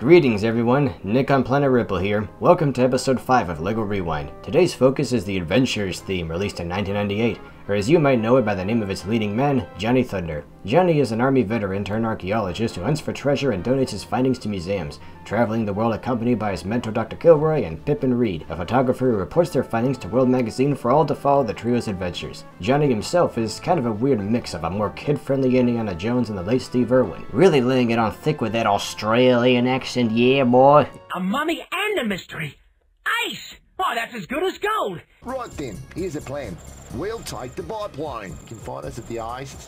Greetings everyone, Nick on Planet Ripple here. Welcome to episode 5 of LEGO Rewind. Today's focus is the Adventures theme released in 1998, or as you might know it by the name of its leading man, Johnny Thunder. Johnny is an army veteran turned archaeologist who hunts for treasure and donates his findings to museums, traveling the world accompanied by his mentor Dr. Kilroy and Pippin Reed, a photographer who reports their findings to World Magazine for all to follow the trio's adventures. Johnny himself is kind of a weird mix of a more kid-friendly Indiana Jones and the late Steve Irwin, really laying it on thick with that Australian accent, yeah boy. A mummy and a mystery. Ace! Oh, that's as good as gold. Right then, here's the plan. We'll take the biplane. You can find us at the ice.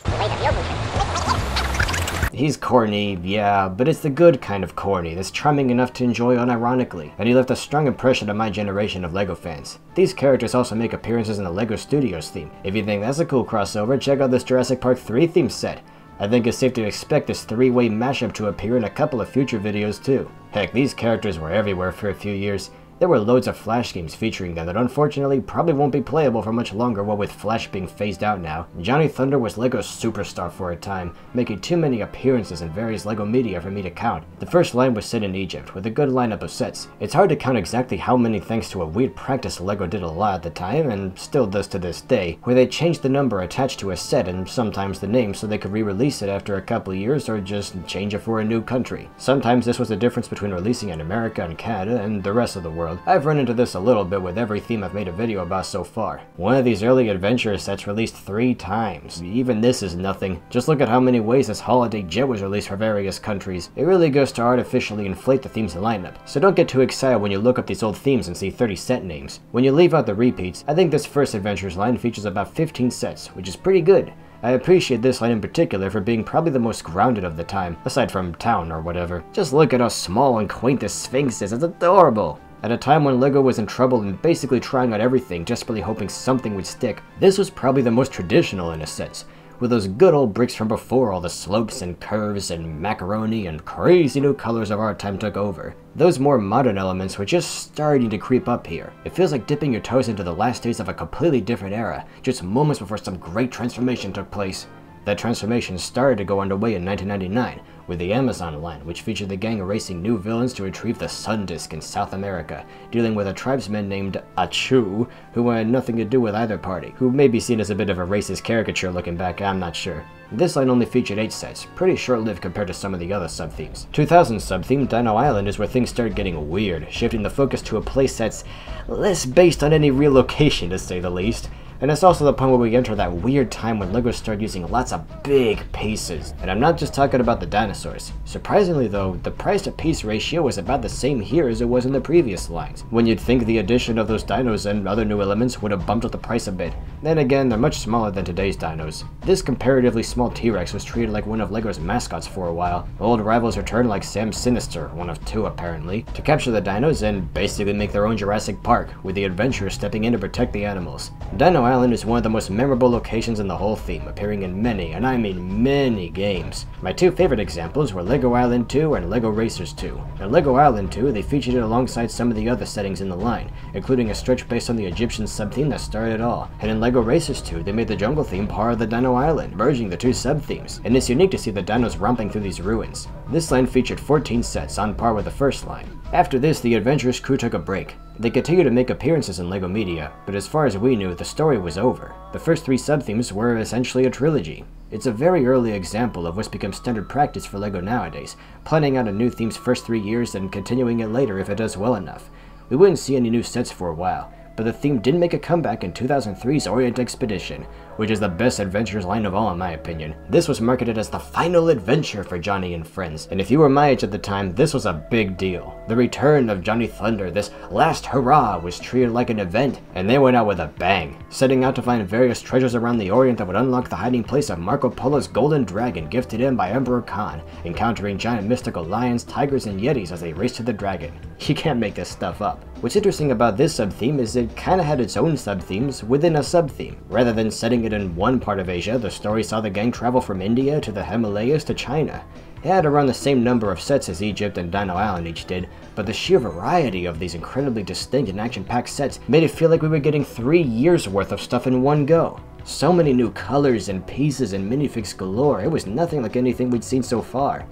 He's corny, yeah, but it's the good kind of corny that's charming enough to enjoy unironically, and he left a strong impression on my generation of LEGO fans. These characters also make appearances in the LEGO Studios theme. If you think that's a cool crossover, check out this Jurassic Park 3 theme set. I think it's safe to expect this three-way mashup to appear in a couple of future videos too. Heck, these characters were everywhere for a few years. There were loads of Flash games featuring them that unfortunately probably won't be playable for much longer, what with Flash being phased out now. Johnny Thunder was LEGO's superstar for a time, making too many appearances in various LEGO media for me to count. The first line was set in Egypt, with a good lineup of sets. It's hard to count exactly how many thanks to a weird practice LEGO did a lot at the time, and still does to this day, where they changed the number attached to a set and sometimes the name so they could re-release it after a couple years or just change it for a new country. Sometimes this was the difference between releasing in America and Canada and the rest of the world. I've run into this a little bit with every theme I've made a video about so far. One of these early adventure sets released 3 times. Even this is nothing. Just look at how many ways this holiday jet was released for various countries. It really goes to artificially inflate the theme's lineup. So don't get too excited when you look up these old themes and see 30 set names. When you leave out the repeats, I think this first adventures line features about 15 sets, which is pretty good. I appreciate this line in particular for being probably the most grounded of the time, aside from Town or whatever. Just look at how small and quaint this Sphinx is, it's adorable! At a time when LEGO was in trouble and basically trying out everything, desperately hoping something would stick, this was probably the most traditional in a sense, with those good old bricks from before all the slopes and curves and macaroni and crazy new colors of our time took over. Those more modern elements were just starting to creep up here. It feels like dipping your toes into the last days of a completely different era, just moments before some great transformation took place. That transformation started to go underway in 1999 with the Amazon line, which featured the gang erasing new villains to retrieve the Sun Disk in South America, dealing with a tribesman named Achu, who had nothing to do with either party, who may be seen as a bit of a racist caricature looking back, I'm not sure. This line only featured 8 sets, pretty short-lived compared to some of the other sub-themes. 2000's sub-theme, Dino Island, is where things started getting weird, shifting the focus to a place that's less based on any real location, to say the least. And it's also the point where we enter that weird time when LEGO started using lots of big pieces. And I'm not just talking about the dinosaurs. Surprisingly though, the price to piece ratio was about the same here as it was in the previous lines, when you'd think the addition of those dinos and other new elements would have bumped up the price a bit. Then again, they're much smaller than today's dinos. This comparatively small T-Rex was treated like one of LEGO's mascots for a while. Old rivals returned like Sam Sinister, one of 2 apparently, to capture the dinos and basically make their own Jurassic Park, with the adventurers stepping in to protect the animals. Dino Island is one of the most memorable locations in the whole theme, appearing in many, and I mean many, games. My 2 favorite examples were LEGO Island 2 and LEGO Racers 2. In LEGO Island 2, they featured it alongside some of the other settings in the line, including a stretch based on the Egyptian sub-theme that started it all. And in LEGO Racers 2, they made the jungle theme part of the Dino Island, merging the 2 sub-themes, and it's unique to see the dinos romping through these ruins. This line featured 14 sets, on par with the first line. After this, the Adventurers crew took a break. They continued to make appearances in LEGO media, but as far as we knew, the story was over. The first 3 sub-themes were essentially a trilogy. It's a very early example of what's become standard practice for LEGO nowadays, planning out a new theme's first 3 years and continuing it later if it does well enough. We wouldn't see any new sets for a while, but the theme did make a comeback in 2003's Orient Expedition, which is the best adventures line of all in my opinion. This was marketed as the final adventure for Johnny and friends, and if you were my age at the time, this was a big deal. The return of Johnny Thunder, this last hurrah, was treated like an event, and they went out with a bang, setting out to find various treasures around the Orient that would unlock the hiding place of Marco Polo's golden dragon gifted in by Emperor Khan, encountering giant mystical lions, tigers, and yetis as they race to the dragon. You can't make this stuff up. What's interesting about this sub-theme is it kinda had its own sub-themes within a sub-theme. Rather than setting it in one part of Asia, the story saw the gang travel from India to the Himalayas to China. It had around the same number of sets as Egypt and Dino Island each did, but the sheer variety of these incredibly distinct and action-packed sets made it feel like we were getting 3 years worth of stuff in one go. So many new colors and pieces and minifigs galore, it was nothing like anything we'd seen so far.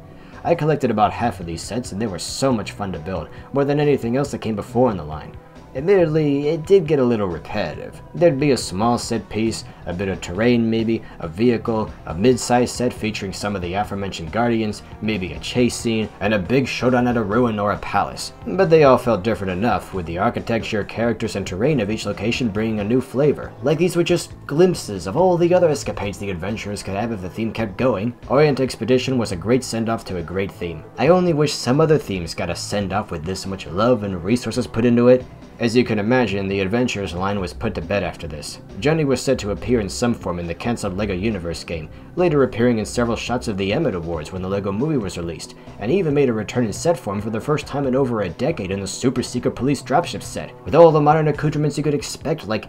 I collected about half of these sets and they were so much fun to build, more than anything else that came before in the line. Admittedly, it did get a little repetitive. There'd be a small set piece, a bit of terrain maybe, a vehicle, a mid-sized set featuring some of the aforementioned guardians, maybe a chase scene, and a big showdown at a ruin or a palace. But they all felt different enough, with the architecture, characters, and terrain of each location bringing a new flavor. Like these were just glimpses of all the other escapades the adventurers could have if the theme kept going. Orient Expedition was a great send-off to a great theme. I only wish some other themes got a send-off with this much love and resources put into it. As you can imagine, the Adventurers line was put to bed after this. Johnny was said to appear in some form in the cancelled LEGO Universe game, later appearing in several shots of the Emmett Awards when the LEGO movie was released, and he even made a return in set form for the first time in over a decade in the Super Secret Police Dropship set, with all the modern accoutrements you could expect, like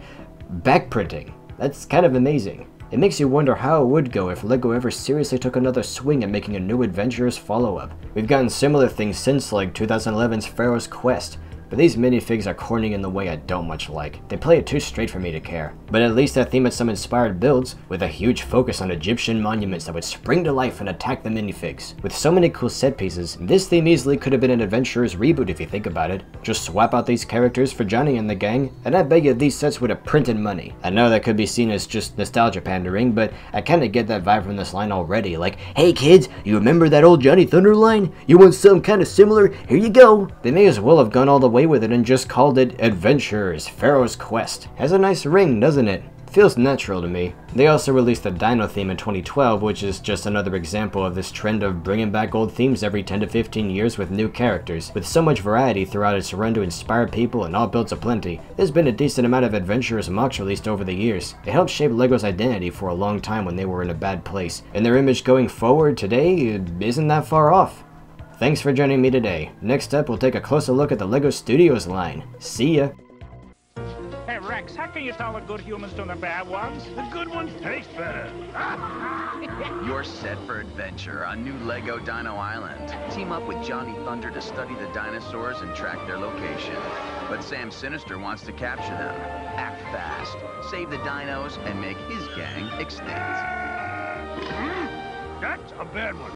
backprinting. That's kind of amazing. It makes you wonder how it would go if LEGO ever seriously took another swing at making a new Adventurers follow-up. We've gotten similar things since, like 2011's Pharaoh's Quest, but these minifigs are corny in the way I don't much like. They play it too straight for me to care. But at least that theme had some inspired builds, with a huge focus on Egyptian monuments that would spring to life and attack the minifigs. With so many cool set pieces, this theme easily could have been an Adventurers reboot if you think about it. Just swap out these characters for Johnny and the gang, and I bet you these sets would have printed money. I know that could be seen as just nostalgia pandering, but I kinda get that vibe from this line already, like, hey kids, you remember that old Johnny Thunder line? You want something kinda similar? Here you go! They may as well have gone all the way with it and just called it Adventurers Pharaoh's Quest. Has a nice ring, doesn't it? Feels natural to me. They also released the Dino theme in 2012, which is just another example of this trend of bringing back old themes every 10 to 15 years with new characters. With so much variety throughout its run to inspire people and all builds aplenty, there's been a decent amount of Adventurers MOCs released over the years. It helped shape LEGO's identity for a long time when they were in a bad place, and their image going forward today isn't that far off. Thanks for joining me today. Next up, we'll take a closer look at the LEGO Studios line. See ya! Hey Rex, how can you tell the good humans from the bad ones? The good ones taste better. You're set for adventure on new LEGO Dino Island. Team up with Johnny Thunder to study the dinosaurs and track their location. But Sam Sinister wants to capture them. Act fast, save the dinos, and make his gang extinct. That's a bad one.